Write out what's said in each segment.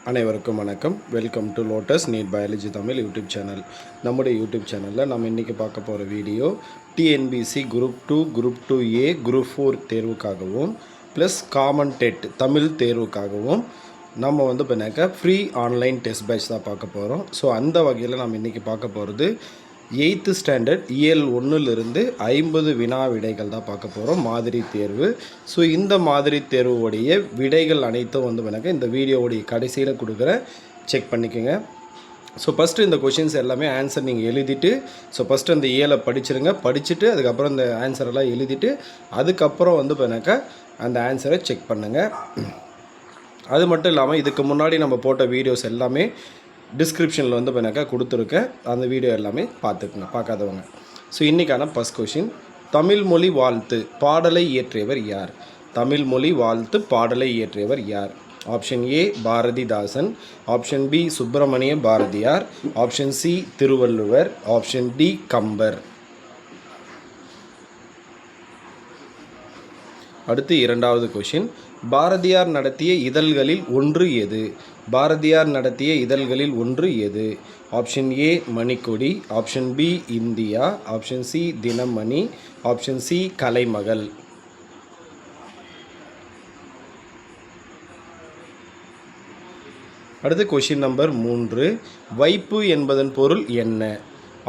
அனைவருக்கும் வணக்கம். Welcome to lotus NEET biology Tamil YouTube channel. நம்முடைய யூடியூப் சேனலில் நம்ம இன்றைக்கி பார்க்க போகிற video TNPSC group 2 group 2A group 4 தேர்வுக்காகவும் ப்ளஸ் காமன் டெட் தமிழ் தேர்வுக்காகவும் நம்ம பண்ணாக்க ஃப்ரீ ஆன்லைன் டெஸ்ட் பேட்ச் தான் பார்க்க போகிறோம். ஸோ அந்த வகையில் நம்ம இன்றைக்கி பார்க்க போகிறது 8th ஸ்டாண்டர்ட் இயல் 1லிருந்து 50 வினா விடைகள் தான் பார்க்க போகிறோம், மாதிரி தேர்வு. ஸோ இந்த மாதிரி தேர்வுடைய விடைகள் அனைத்தும் பண்ணாக்க இந்த வீடியோவுடைய கடைசியில் கொடுக்குற செக் பண்ணிக்கோங்க. ஸோ ஃபஸ்ட்டு இந்த கொஷின்ஸ் எல்லாமே ஆன்சர் நீங்கள் எழுதிட்டு ஃபஸ்ட்டு அந்த ஏலை படிச்சிருங்க. படிச்சுட்டு அதுக்கப்புறம் இந்த ஆன்சரெல்லாம் எழுதிட்டு அதுக்கப்புறம் பண்ணாக்க அந்த ஆன்சரை செக் பண்ணுங்கள். அது மட்டும் இல்லாமல் இதுக்கு முன்னாடி நம்ம போட்ட வீடியோஸ் எல்லாமே டிஸ்கிரிப்ஷனில் பண்ணாக்கா கொடுத்துருக்கேன். அந்த வீடியோ எல்லாமே பார்த்துக்குங்க பார்க்காதவங்க. ஸோ இன்றைக்கான ஃபஸ்ட் கொஷின், தமிழ் மொழி வாழ்த்து பாடலை இயற்றியவர் யார்? தமிழ் மொழி வாழ்த்து பாடலை இயற்றியவர் யார்? Option A Bharathidasan, option B Subramania Bharathiyar, option C Thiruvalluvar, option D Kambar. அடுத்து இரண்டாவது கொஷின், பாரதியார் நடத்திய இதழ்களில் ஒன்று எது? பாரதியார் நடத்திய இதழ்களில் ஒன்று எது? Option A Manikkodi, option B India, option C Dinamani, option C Kalaimagal. அடுத்து கொஷின் நம்பர் 3, வைப்பு என்பதன் பொருள் என்ன?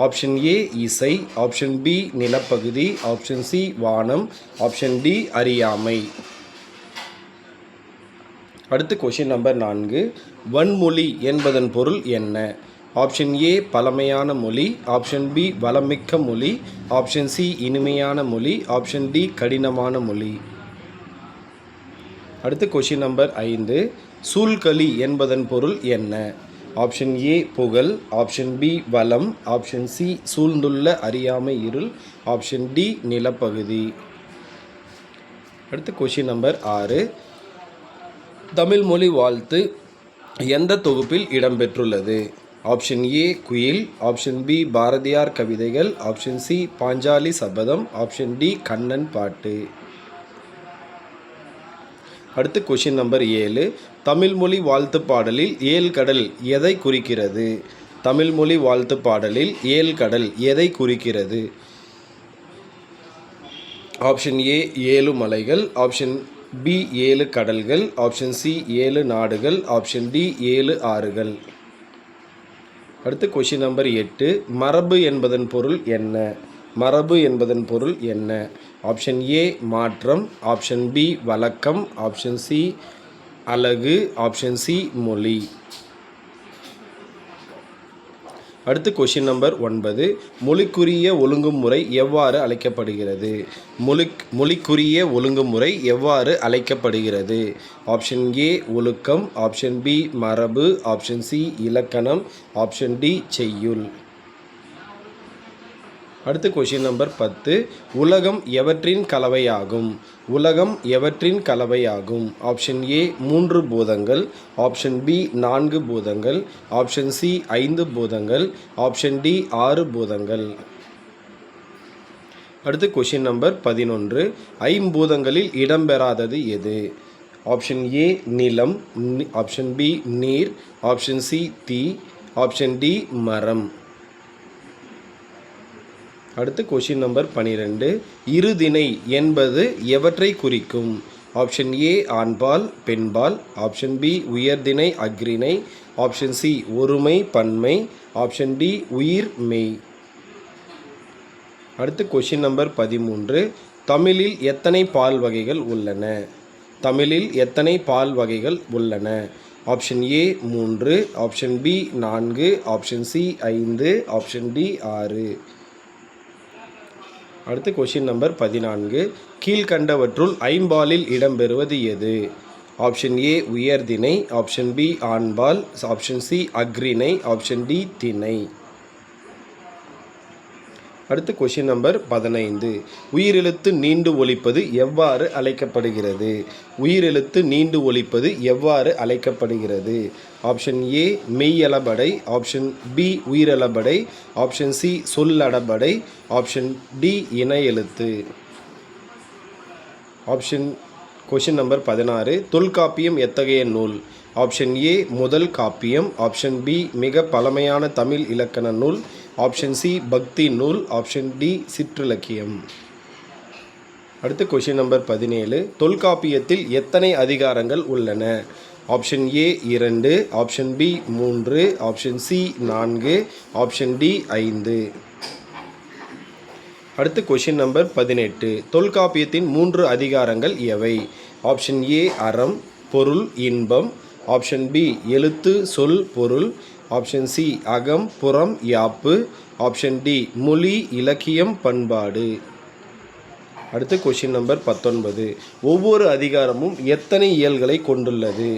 ஆப்ஷன் ஏ இசை, ஆப்ஷன் பி நிலப்பகுதி, ஆப்ஷன் சி வானம், ஆப்ஷன் டி அறியாமை. அடுத்து கொஷின் நம்பர் 4, வன்மொழி என்பதன் பொருள் என்ன? ஆப்ஷன் ஏ பழமையான மொழி, ஆப்ஷன் பி வளமிக்க மொழி, ஆப்ஷன் சி இனிமையான மொழி, ஆப்ஷன் டி கடினமான மொழி. அடுத்து கொஷின் நம்பர் 5, சூழ்களி என்பதன் பொருள் என்ன? ஆப்ஷன் ஏ புகழ், ஆப்ஷன் பி வளம், ஆப்ஷன் சி சூழ்ந்துள்ள அறியாமை இருள், ஆப்ஷன் டி நிலப்பகுதி. அடுத்து கொஷின் நம்பர் 6, தமிழ் மொழி வாழ்த்து எந்த தொகுப்பில் இடம்பெற்றுள்ளது? ஆப்ஷன் ஏ குயில், ஆப்ஷன் பி பாரதியார் கவிதைகள், option C Panchali Sabatham, option D Kannan பாட்டு. அடுத்து கொஷின் நம்பர் 7, தமிழ் மொழி வாழ்த்து பாடலில் ஏழு கடல் எதை குறிக்கிறது? தமிழ் மொழி வாழ்த்து பாடலில் ஏழு கடல் எதை குறிக்கிறது? ஆப்ஷன் ஏ 7 மலைகள், ஆப்ஷன் பி 7 கடல்கள், ஆப்ஷன் சி 7 நாடுகள், ஆப்ஷன் டி 7 ஆறுகள். அடுத்து கொஷின் நம்பர் 8, மரபு என்பதன் பொருள் என்ன? மரபு என்பதன் பொருள் என்ன? ஆப்ஷன் ஏ மாற்றம், ஆப்ஷன் பி வழக்கம், ஆப்ஷன் சி அழகு, ஆப்ஷன் சி மொழி. அடுத்து கொஷின் நம்பர் 9, மொழிக்குரிய ஒழுங்குமுறை எவ்வாறு அழைக்கப்படுகிறது? மொழிக்குரிய ஒழுங்குமுறை எவ்வாறு அழைக்கப்படுகிறது? ஆப்ஷன் ஏ ஒழுக்கம், ஆப்ஷன் பி மரபு, ஆப்ஷன் சி இலக்கணம், ஆப்ஷன் டி செய்யுள். அடுத்து கொஷின் நம்பர் 10, உலகம் எவற்றின் கலவையாகும்? உலகம் எவற்றின் கலவையாகும்? ஆப்ஷன் ஏ 3 பூதங்கள், ஆப்ஷன் பி 4 பூதங்கள், ஆப்ஷன் சி 5 பூதங்கள், ஆப்ஷன் டி 6 பூதங்கள். அடுத்து கொஷின் நம்பர் 11, ஐம்பூதங்களில் இடம்பெறாதது எது? ஆப்ஷன் ஏ நிலம், ஆப்ஷன் பி நீர், ஆப்ஷன் சி தீ, ஆப்ஷன் டி மரம். அடுத்து கொஷின் நம்பர் 12, இருதிணை என்பது எவற்றை குறிக்கும்? ஆப்ஷன் ஏ ஆண்பால் பெண்பால், ஆப்ஷன் பி உயர்திணை அஃறிணை, ஆப்ஷன் சி ஒருமை பன்மை, ஆப்ஷன் டி உயிர் மெய். அடுத்து கொஷின் நம்பர் 13, தமிழில் எத்தனை பால் வகைகள் உள்ளன? தமிழில் எத்தனை பால் வகைகள் உள்ளன? Option A 3, option B 4, option C 5, option D 6. அடுத்து கொஷின் நம்பர் 14, கீழ்கண்டவற்றுள் ஐம்பாலில் இடம்பெறுவது எது? ஆப்ஷன் ஏ உயர்திணை, ஆப்ஷன் பி ஆண்பால், ஆப்ஷன் சி அஃறிணை, ஆப்ஷன் டி திணை. அடுத்து கொஷின் நம்பர் 15, உயிரெழுத்து நீண்டு ஒலிப்பது எவ்வாறு அழைக்கப்படுகிறது? உயிரெழுத்து நீண்டு ஒலிப்பது எவ்வாறு அழைக்கப்படுகிறது? ஆப்ஷன் ஏ மெய்யளபடை, ஆப்ஷன் பி உயிரெழபடை, ஆப்ஷன் சி சொல்லடபடை, ஆப்ஷன் டி இணை எழுத்து. கொஷின் நம்பர் 16, தொல்காப்பியம் எத்தகைய நூல்? ஆப்ஷன் ஏ முதல் காப்பியம், ஆப்ஷன் பி மிக பழமையான தமிழ் இலக்கண நூல், ஆப்ஷன் சி பக்தி நூல், ஆப்ஷன் டி சிற்றிலக்கியம். அடுத்து கொஷின் நம்பர் 17. தொல்காப்பியத்தில் எத்தனை அதிகாரங்கள் உள்ளன? Option A 2, option B 3, option C 4, option D 5. அடுத்து கொஷின் நம்பர் 18. தொல்காப்பியத்தின் 3 அதிகாரங்கள் எவை? ஆப்ஷன் ஏ அறம், பொருள், இன்பம், ஆப்ஷன் பி எழுத்து, சொல், பொருள், ஆப்ஷன் சி அகம், புறம், யாப்பு, ஆப்ஷன் டி மொழி, இலக்கியம், பண்பாடு. அடுத்து கொஷின் நம்பர் 19. ஒவ்வொரு அதிகாரமும் எத்தனை இயல்களை கொண்டுள்ளது?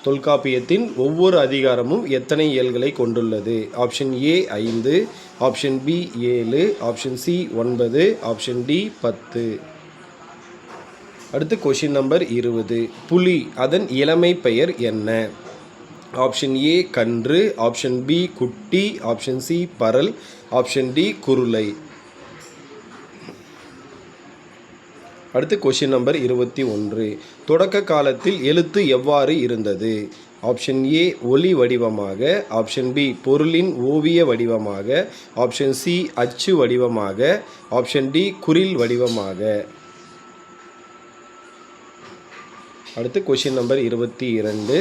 தொல்காப்பியத்தின் ஒவ்வொரு அதிகாரமும் எத்தனை இயல்களை கொண்டுள்ளது? Option A 5, option B 7, option C 9, option D 10. அடுத்து கொஷின் நம்பர் 20. புலி அதன் இளமை பெயர் என்ன? ஆப்ஷன் ஏ கன்று, ஆப்ஷன் பி குட்டி, ஆப்ஷன் சி பரல், ஆப்ஷன் டி குருளை. அடுத்து கொஷின் நம்பர் 21. தொடக்க காலத்தில் எழுத்து எவ்வாறு இருந்தது? ஆப்ஷன் ஏ ஒலி வடிவமாக, ஆப்ஷன் பி பொருளின் ஓவிய வடிவமாக, ஆப்ஷன் சி அச்சு வடிவமாக, ஆப்ஷன் டி குறில் வடிவமாக. அடுத்து கொஷின் நம்பர் 22.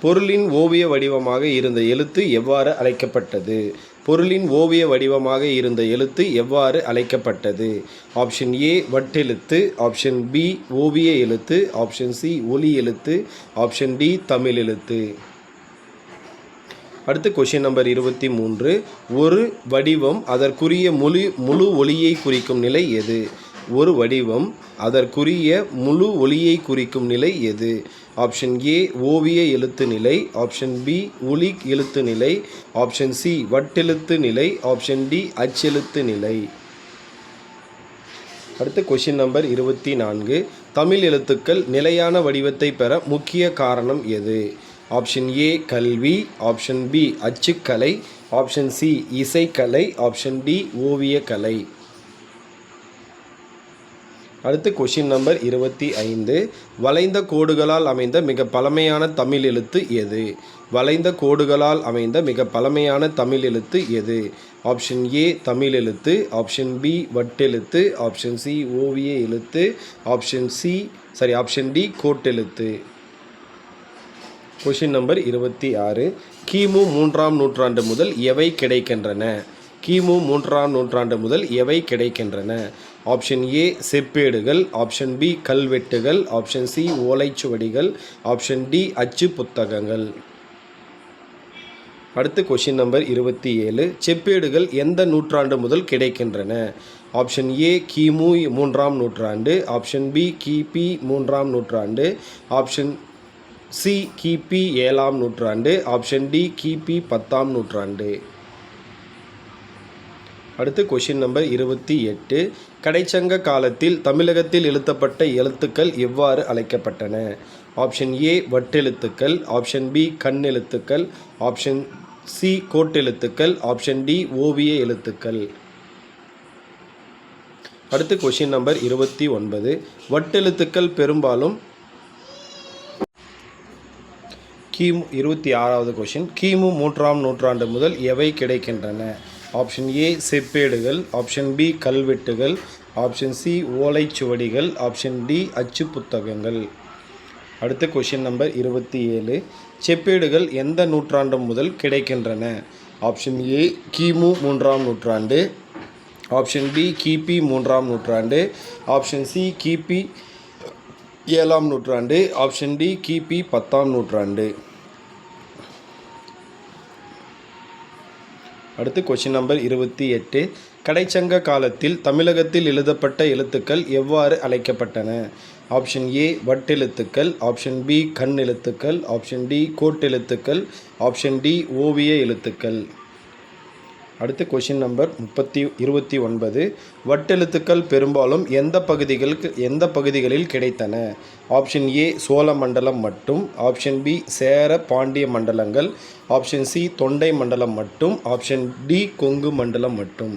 பொருளின் ஓவிய வடிவமாக இருந்த எழுத்து எவ்வாறு அழைக்கப்பட்டது? பொருளின் ஓவிய வடிவமாக இருந்த எழுத்து எவ்வாறு அழைக்கப்பட்டது? ஆப்ஷன் ஏ வட்டெழுத்து, ஆப்ஷன் பி ஓவிய எழுத்து, ஆப்ஷன் சி ஒலி எழுத்து, ஆப்ஷன் டி தமிழ் எழுத்து. அடுத்து கொஷின் நம்பர் 23. ஒரு வடிவம் அதற்குரிய முழு ஒளியை குறிக்கும் நிலை எது? ஒரு வடிவம் அதற்குரிய முழு ஒளியை குறிக்கும் நிலை எது? ஆப்ஷன் ஏ ஓவிய எழுத்து நிலை, ஆப்ஷன் பி ஒலி எழுத்து நிலை, ஆப்ஷன் சி வட்டெழுத்து நிலை, ஆப்ஷன் டி அச்செழுத்து நிலை. அடுத்து கொஷின் நம்பர் 24. தமிழ் எழுத்துக்கள் நிலையான வடிவத்தை பெற முக்கிய காரணம் எது? ஆப்ஷன் ஏ கல்வி, ஆப்ஷன் பி அச்சுக்கலை, ஆப்ஷன் சி இசைக்கலை, ஆப்ஷன் டி ஓவியக்கலை. அடுத்து கொஷின் நம்பர் 25. வளைந்த கோடுகளால் அமைந்த மிக பழமையான தமிழ் எழுத்து எது? வளைந்த கோடுகளால் அமைந்த மிக பழமையான தமிழ் எழுத்து எது? ஆப்ஷன் ஏ தமிழ் எழுத்து, ஆப்ஷன் பி வட்டெழுத்து, ஆப்ஷன் சி ஓவிய எழுத்து, ஆப்ஷன் டி கோட்டெழுத்து. Question number 26. கிமு 3ஆம் நூற்றாண்டு முதல் எவை கிடைக்கின்றன? கிமு 3ஆம் நூற்றாண்டு முதல் எவை கிடைக்கின்றன? ஆப்ஷன் ஏ செப்பேடுகள், ஆப்ஷன் பி கல்வெட்டுகள், ஆப்ஷன் சி ஓலைச்சுவடிகள், ஆப்ஷன் டி அச்சு புத்தகங்கள். அடுத்து கொஷின் நம்பர் 27. செப்பேடுகள் எந்த நூற்றாண்டு முதல் கிடைக்கின்றன? ஆப்ஷன் ஏ கிமு 3ஆம் நூற்றாண்டு, ஆப்ஷன் பி கிபி 3ஆம் நூற்றாண்டு, ஆப்ஷன் சி கிபி 7ஆம் நூற்றாண்டு, ஆப்ஷன் டி கிபி 10ஆம் நூற்றாண்டு. அடுத்து கொஷின் நம்பர் 28. கடைச்சங்க காலத்தில் தமிழகத்தில் எழுதப்பட்ட எழுத்துக்கள் எவ்வாறு அழைக்கப்பட்டன? ஆப்ஷன் ஏ வட்டெழுத்துக்கள், ஆப்ஷன் பி கண்ணெழுத்துக்கள், ஆப்ஷன் சி கோட்டெழுத்துக்கள், ஆப்ஷன் டி ஓவிய எழுத்துக்கள். அடுத்து கொஷின் நம்பர் 29. வட்டெழுத்துக்கள் பெரும்பாலும் கிமு 26வது கொஷின். கிமு 3ஆம் நூற்றாண்டு முதல் எவை கிடைக்கின்றன? ஆப்ஷன் ஏ செப்பேடுகள், ஆப்ஷன் பி கல்வெட்டுகள், ஆப்ஷன் சி ஓலைச்சுவடிகள், ஆப்ஷன் டி அச்சு புத்தகங்கள். அடுத்த கொஷின் நம்பர் 27. செப்பேடுகள் எந்த நூற்றாண்டு முதல் கிடைக்கின்றன? ஆப்ஷன் ஏ கிமு 3ஆம் நூற்றாண்டு, ஆப்ஷன் பி கிபி 3ஆம் நூற்றாண்டு, ஆப்ஷன் சி கிபி 7ஆம் நூற்றாண்டு, ஆப்ஷன் டி கிபி 10ஆம் நூற்றாண்டு. அடுத்து கொஷின் நம்பர் 28. கடைச்சங்க காலத்தில் தமிழகத்தில் எழுதப்பட்ட எழுத்துக்கள் எவ்வாறு அழைக்கப்பட்டன? ஆப்ஷன் ஏ வட்டெழுத்துக்கள், ஆப்ஷன் பி கண் எழுத்துக்கள், ஆப்ஷன் டி கோட்டெழுத்துக்கள், ஆப்ஷன் டி ஓவிய எழுத்துக்கள். அடுத்து கொஷின் நம்பர் 29. வட்டெழுத்துக்கள் பெரும்பாலும் எந்த பகுதிகளில் கிடைத்தன? ஆப்ஷன் ஏ சோழ மண்டலம் மட்டும், ஆப்ஷன் பி சேர பாண்டிய மண்டலங்கள், ஆப்ஷன் சி தொண்டை மண்டலம் மட்டும், ஆப்ஷன் டி கொங்கு மண்டலம் மட்டும்.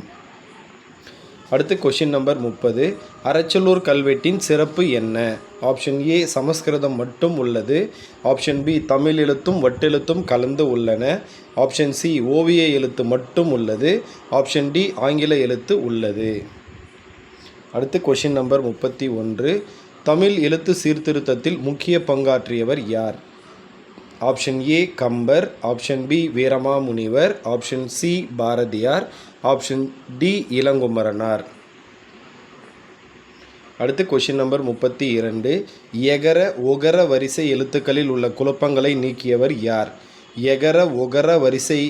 அடுத்து கொஷின் நம்பர் 30. அறச்சலூர் கல்வெட்டின் சிறப்பு என்ன? ஆப்ஷன் ஏ சமஸ்கிருதம் மட்டும் உள்ளது. ஆப்ஷன் பி தமிழ் எழுத்தும் வட்டெழுத்தும் கலந்து உள்ளன. ஆப்ஷன் சி ஓவிய எழுத்து மட்டும் உள்ளது. ஆப்ஷன் டி ஆங்கில எழுத்து உள்ளது. அடுத்து கொஷின் நம்பர் 31. தமிழ் எழுத்து சீர்திருத்தத்தில் முக்கிய பங்காற்றியவர் யார்? Option A Kambar. Option B Veeramamunivar. Option C Bharathiyar. Option D Ilangumaranar. அடுத்து கொஷின் நம்பர் 32. எகர ஒகர வரிசை எழுத்துக்களில் உள்ள குழப்பங்களை நீக்கியவர் யார்? எகர ஒகர வரிசை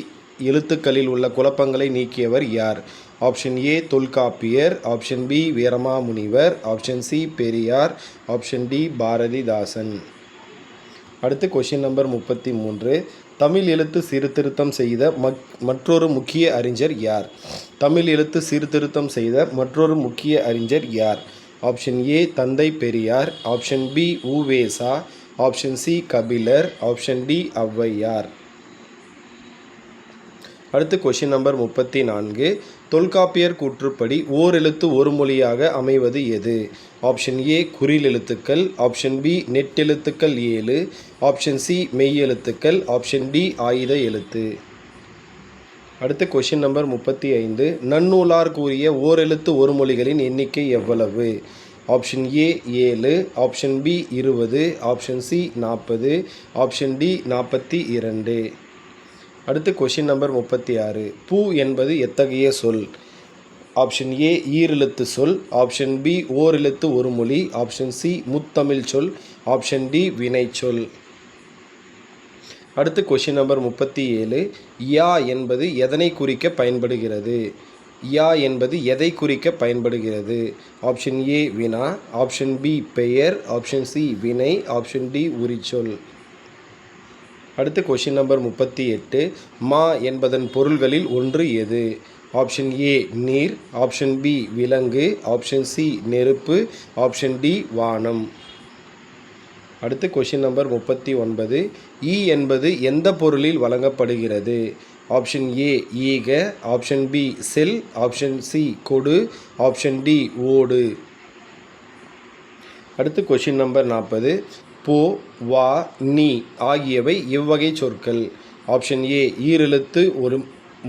எழுத்துக்களில் உள்ள குழப்பங்களை நீக்கியவர் யார்? Option A Tholkappiyar. Option B Veeramamunivar. Option C Periyar. Option D Bharathidasan. அடுத்து கொஷின் நம்பர் 33. தமிழ் எழுத்து சீர்திருத்தம் செய்த மற்றொரு முக்கிய அறிஞர் யார்? தமிழ் எழுத்து சீர்திருத்தம் செய்த மற்றொரு முக்கிய அறிஞர் யார்? ஆப்ஷன் ஏ தந்தை Periyar. Option B U Ve Sa. Option C Kapilar. Option D Avvaiyar. அடுத்து கொஷின் நம்பர் 34. தொல்காப்பியர் கூற்றுப்படி ஓர் எழுத்து ஒரு மொழியாக அமைவது எது? ஆப்ஷன் ஏ குறில் எழுத்துக்கள். ஆப்ஷன் பி நெட்டெழுத்துக்கள் 7. ஆப்ஷன் சி மெய் எழுத்துக்கள். ஆப்ஷன் டி ஆயுத எழுத்து. அடுத்து கொஷின் நம்பர் 35. நன்னூலார் கூறிய ஓரெழுத்து ஒரு மொழிகளின் எண்ணிக்கை எவ்வளவு? Option A 7. Option B 20. Option C 40. Option D 42. அடுத்து கொஷின் நம்பர் 36. பூ என்பது எத்தகைய சொல்? ஆப்ஷன் ஏ ஈரெழுத்து சொல். ஆப்ஷன் பி ஓரெழுத்து ஒரு மொழி. ஆப்ஷன் சி முத்தமிழ் சொல். ஆப்ஷன் டி வினைச்சொல். அடுத்து கொஷின் நம்பர் 37. யா என்பது எதனை குறிக்க பயன்படுகிறது? யா என்பது எதை குறிக்க பயன்படுகிறது? ஆப்ஷன் ஏ வினா. ஆப்ஷன் பி பெயர். ஆப்ஷன் சி வினை. ஆப்ஷன் டி உரிச்சொல். அடுத்து கொஷின் நம்பர் 38. மா என்பதன் பொருள்களில் ஒன்று எது? ஆப்ஷன் ஏ நீர். ஆப்ஷன் பி விலங்கு. ஆப்ஷன் சி நெருப்பு. ஆப்ஷன் டி வானம். அடுத்து கொஷின் நம்பர் 39. ஈ என்பது எந்த பொருளில் வழங்கப்படுகிறது? ஆப்ஷன் ஏ ஈக. ஆப்ஷன் பி செல். ஆப்ஷன் சி கொடு. ஆப்ஷன் டி ஓடு. அடுத்து கொஷின் நம்பர் 40. போ வா நீ ஆகியவை எவ்வகை சொற்கள்? ஆப்ஷன் ஏ ஈரெழுத்து ஒரு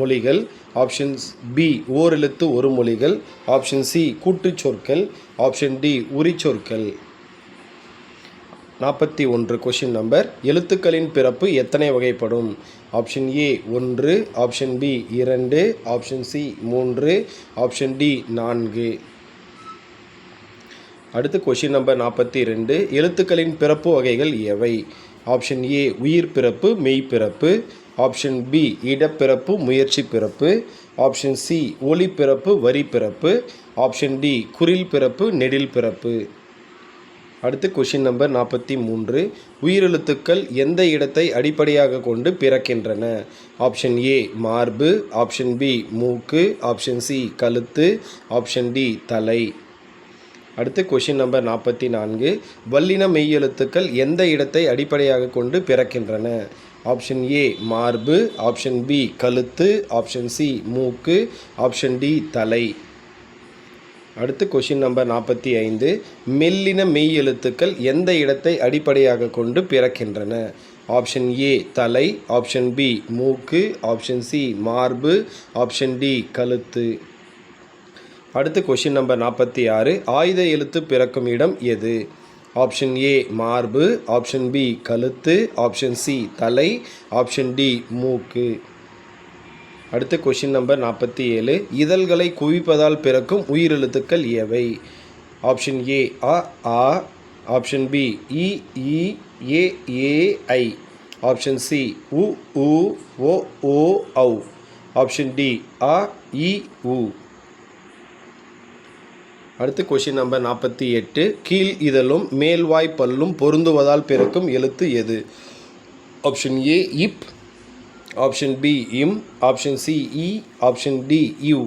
மொழிகள். ஆப்ஷன் பி ஓரெழுத்து ஒரு மொழிகள். ஆப்ஷன் சி கூட்டுச் சொற்கள். ஆப்ஷன் டி உரிச்சொற்கள். 41 கொஷின் நம்பர். எழுத்துக்களின் பிறப்பு எத்தனை வகைப்படும்? Option A 1. Option B 2. Option C 3. Option D 4. அடுத்து கொஷின் நம்பர் 42. எழுத்துக்களின் பிறப்பு வகைகள் எவை? ஆப்ஷன் ஏ உயிர் பிறப்பு மெய்ப்பிறப்பு. ஆப்ஷன் பி இடப்பிறப்பு முயற்சி பிறப்பு. ஆப்ஷன் சி ஒளி பிறப்பு வரி பிறப்பு. ஆப்ஷன் டி குறில் பிறப்பு நெடில் பிறப்பு. அடுத்து கொஷின் நம்பர் 43. உயிரெழுத்துக்கள் எந்த இடத்தை அடிப்படையாக கொண்டு பிறக்கின்றன? ஆப்ஷன் ஏ மார்பு. ஆப்ஷன் பி மூக்கு. ஆப்ஷன் சி கழுத்து. ஆப்ஷன் டி தலை. அடுத்து கொஷின் நம்பர் 44. வல்லின மெய்யெழுத்துக்கள் எந்த இடத்தை அடிப்படையாக கொண்டு பிறக்கின்றன? ஆப்ஷன் ஏ மார்பு. ஆப்ஷன் பி கழுத்து. ஆப்ஷன் சி மூக்கு. ஆப்ஷன் டி தலை. அடுத்து கொஷின் நம்பர் 45. மெல்லின மெய் எழுத்துக்கள் எந்த இடத்தை அடிப்படையாக கொண்டு பிறக்கின்றன? ஆப்ஷன் ஏ தலை. ஆப்ஷன் பி மூக்கு. ஆப்ஷன் சி மார்பு. ஆப்ஷன் டி கழுத்து. அடுத்து கொஷின் நம்பர் 46. ஆயுத எழுத்து பிறக்கும் இடம் எது? ஆப்ஷன் ஏ மார்பு. ஆப்ஷன் பி கழுத்து. ஆப்ஷன் சி தலை. ஆப்ஷன் டி மூக்கு. அடுத்து கொஷின் நம்பர் 47. இதழ்களை குவிப்பதால் பிறக்கும் உயிரெழுத்துக்கள் எவை? ஆப்ஷன் ஏ அ ஆ. ஆப்ஷன் பி இ ஈ ஏ ஏ ஐ. ஆப்ஷன் சி உ ஊ ஓ ஓ ஔ. ஆப்ஷன் டி அ இ உ. அடுத்து கொஷின் நம்பர் 48. கீழ் இதழும் மேல்வாய் பல்லும் பொருந்துவதால் பிறக்கும் எழுத்து எது? ஆப்ஷன் ஏ இப். ஆப்ஷன் பி இம். ஆப்ஷன் சி இ. ஆப்ஷன் டி யூ.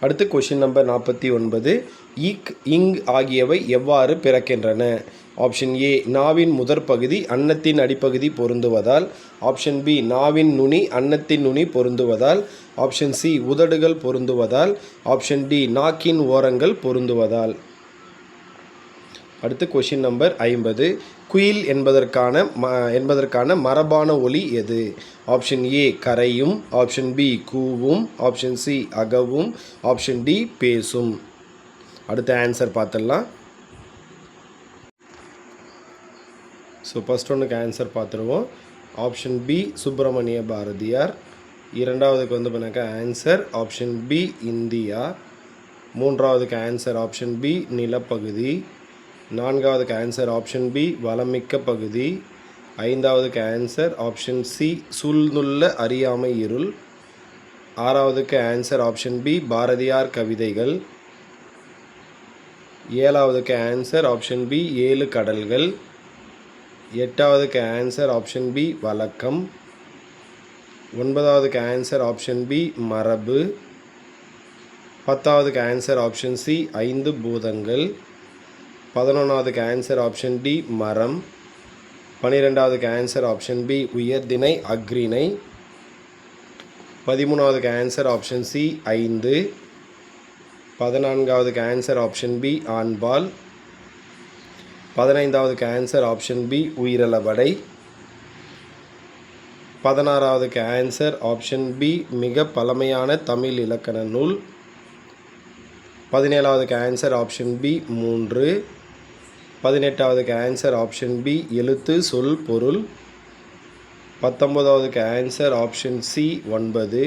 அடுத்து கொஷின் நம்பர் 49. இக் இங் ஆகியவை எவ்வாறு பிறக்கின்றன? ஆப்ஷன் ஏ நாவின் முதற் பகுதி அன்னத்தின் அடிப்பகுதி பொருந்துவதால். ஆப்ஷன் பி நாவின் நுனி அன்னத்தின் நுனி பொருந்துவதால். ஆப்ஷன் சி உதடுகள் பொருந்துவதால். Option D நாக்கின் ஓரங்கள் பொருந்துவதால். அடுத்து கொஷின் நம்பர் 50. குயில் என்பதற்கான மரபான ஒலி எது? ஆப்ஷன் ஏ கரையும். ஆப்ஷன் பி கூவும். ஆப்ஷன் சி அகவும். ஆப்ஷன் டி பேசும். அடுத்த ஆன்சர் பார்த்துடலாம். ஸோ ஃபஸ்ட் ஒன்றுக்கு ஆன்சர் பார்த்துருவோம். Option B Subramania Bharathiyar. இரண்டாவதுக்கு வந்து பண்ணாக்கா ஆன்சர் ஆப்ஷன் பி இந்தியா. மூன்றாவதுக்கு ஆன்சர் ஆப்ஷன் பி நிலப்பகுதி. நான்காவதுக்கு ஆன்சர் ஆப்ஷன் பி வளமிக்க பகுதி. ஐந்தாவதுக்கு ஆன்சர் ஆப்ஷன் சி சூழ்ந்துள்ள அறியாமை இருள். ஆறாவதுக்கு ஆன்சர் ஆப்ஷன் பி பாரதியார் கவிதைகள். ஏழாவதுக்கு ஆன்சர் ஆப்ஷன் பி 7 கடல்கள். எட்டாவதுக்கு ஆன்சர் ஆப்ஷன் பி வழக்கம். ஒன்பதாவதுக்கு ஆன்சர் ஆப்ஷன் பி மரபு. பத்தாவதுக்கு ஆன்சர் ஆப்ஷன் சி 5 பூதங்கள். 11வதுக்கு ஆன்சர் ஆப்ஷன் டி மரம். 12வதுக்கு ஆன்சர் ஆப்ஷன் பி உயர்திணை அக்ரிணை. 13வதுக்கு ஆன்சர் ஆப்ஷன் சி 5. 14வதுக்கு ஆன்சர் ஆப்ஷன் பி ஆண்பால். 15வதுக்கு ஆன்சர் ஆப்ஷன் பி உயிரளபடை. 16வதுக்கு ஆன்சர் ஆப்ஷன் பி மிக பழமையான தமிழ் இலக்கண நூல். 17வதுக்கு ஆன்சர் ஆப்ஷன் பி 3. 18வதுக்கு ஆன்சர் ஆப்ஷன் பி எழுத்து சொல் பொருள். 19வதுக்கு ஆன்சர் ஆப்ஷன் சி 9.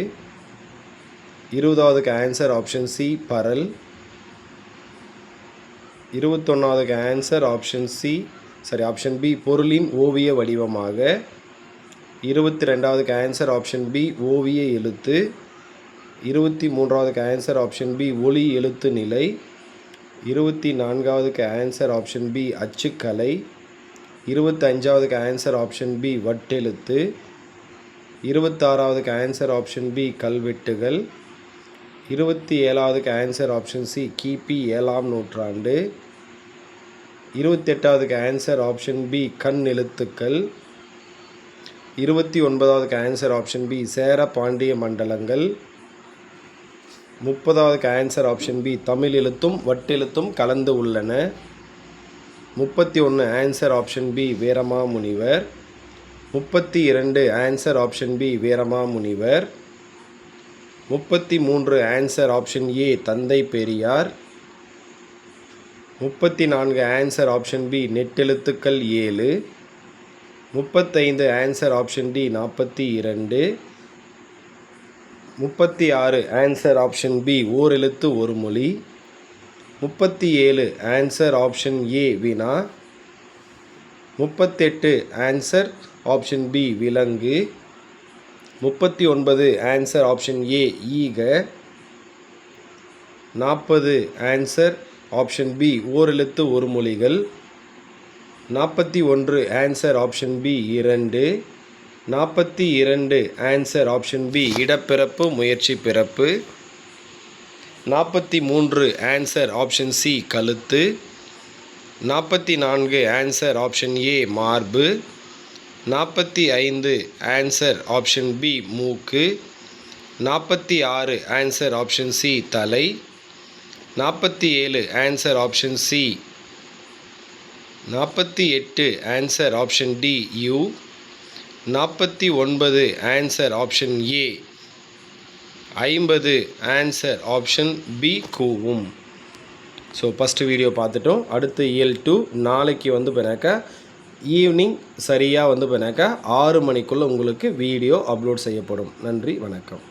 20வதுக்கு ஆன்சர் ஆப்ஷன் சி பரல். 21வதுக்கு ஆன்சர் ஆப்ஷன் பி பொருளின் ஓவிய வடிவமாக. 22வதுக்கு ஆன்சர் ஆப்ஷன் பி ஓவிய எழுத்து. 23வதுக்கு ஆன்சர் ஆப்ஷன் பி ஒளி எழுத்து நிலை. 24வதுக்கு ஆன்சர் ஆப்ஷன் பி அச்சுக்கலை. 25வதுக்கு ஆன்சர் ஆப்ஷன் பி வட்டெழுத்து. 26வதுக்கு ஆன்சர் ஆப்ஷன் பி கல்வெட்டுகள். 27வதுக்கு ஆன்சர் ஆப்ஷன் சி கிபி 7ஆம் நூற்றாண்டு. 28வதுக்கு ஆன்சர் ஆப்ஷன் பி கண் எழுத்துக்கள். 29வதுக்கு answer option B Chera Pandya மண்டலங்கள். 30வதுக்கு ஆன்சர் ஆப்ஷன் பி தமிழ் எழுத்தும் வட்டெழுத்தும் கலந்து உள்ளன. 31 answer option B Veeramamunivar. 32 answer option B Veeramamunivar. 33 answer option A தந்தை பெரியார். 34 ஆன்சர் ஆப்ஷன் பி நெட்டெழுத்துக்கள் 7. 35 answer option D 42. 36 answer option B ஓரெழுத்து ஒரு மொழி. 37 ஆன்சர் ஆப்ஷன் ஏ வினா. 38 ஆன்சர் ஆப்ஷன் பி விலங்கு. 39 ஆன்சர் ஆப்ஷன் ஏ ஈக. 40 ஆன்சர் ஆப்ஷன் பி ஓரெழுத்து ஒரு மொழிகள். 41 answer option B 2. 42 answer option B இடப்பிறப்பு முயற்சி பிறப்பு. 43 ஆன்சர் ஆப்ஷன் சி கழுத்து. 44 ஆன்சர் ஆப்ஷன் ஏ மார்பு. 45 ஆன்சர் ஆப்ஷன் பி மூக்கு. 46 ஆன்சர் ஆப்ஷன் சி தலை. 47 answer option C. 48 answer option D யூ. 49 answer option A. 50 answer option B கூவும். ஸோ ஃபஸ்ட்டு வீடியோ பார்த்துட்டோம். அடுத்து இயல் 2 நாளைக்கு வந்து பண்ணாக்கா ஈவினிங் சரியாக வந்து பண்ணாக்கா 6 மணிக்குள்ளே உங்களுக்கு வீடியோ அப்லோட் செய்யப்படும். நன்றி, வணக்கம்.